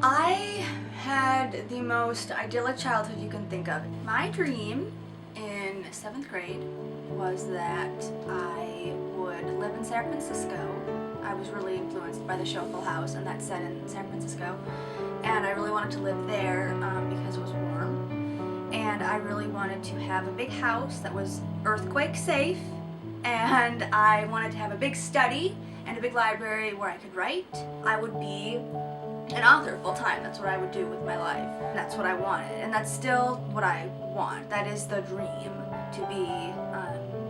I had the most idyllic childhood you can think of. My dream in 7th grade was that I would live in San Francisco. I was really influenced by the show Full House, and that's set in San Francisco. And I really wanted to live there because it was warm. And I really wanted to have a big house that was earthquake safe. And I wanted to have a big study and a big library where I could write. I would be an author full time. That's what I would do with my life. That's what I wanted, and that's still what I want. That is the dream, to be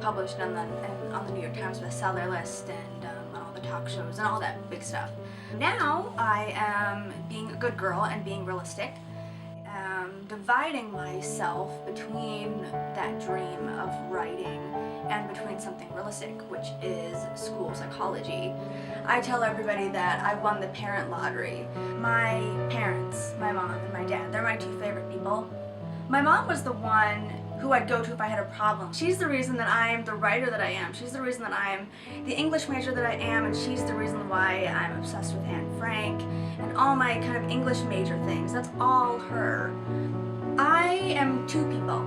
published on the New York Times bestseller list and on all the talk shows and all that big stuff. Now I am being a good girl and being realistic, dividing myself between that dream of writing and between something realistic, which is school psychology. I tell everybody that I won the parent lottery. My parents, my mom and my dad, they're my two favorite people. My mom was the one who I'd go to if I had a problem. She's the reason that I am the writer that I am. She's the reason that I am the English major that I am, and she's the reason why I'm obsessed with Anne Frank and all my kind of English major things. That's all her. I am two people.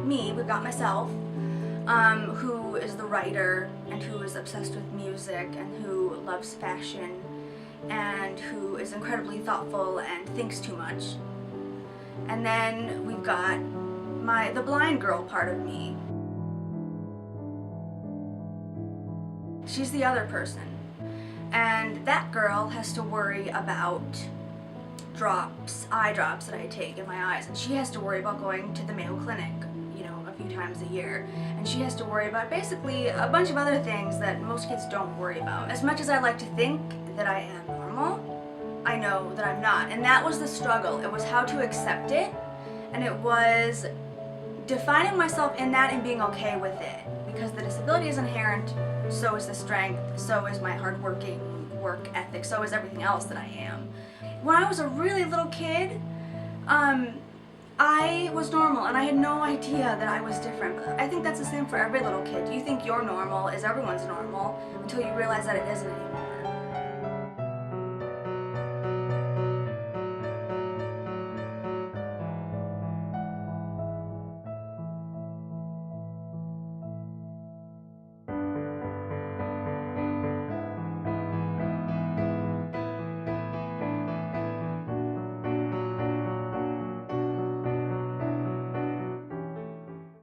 Me, we've got myself, who is the writer and who is obsessed with music and who loves fashion and who is incredibly thoughtful and thinks too much. And then we've got the blind girl part of me. She's the other person. And that girl has to worry about eye drops that I take in my eyes, and she has to worry about going to the Mayo Clinic, a few times a year, and she has to worry about basically a bunch of other things that most kids don't worry about. As much as I like to think that I am normal, I know that I'm not, and that was the struggle. It was how to accept it, and it was defining myself in that and being okay with it, because the disability is inherent, so is the strength, so is my hardworking work ethic, so is everything else that I am. When I was a really little kid, I was normal and I had no idea that I was different. But I think that's the same for every little kid. You think you're normal, is everyone's normal, until you realize that it isn't anymore.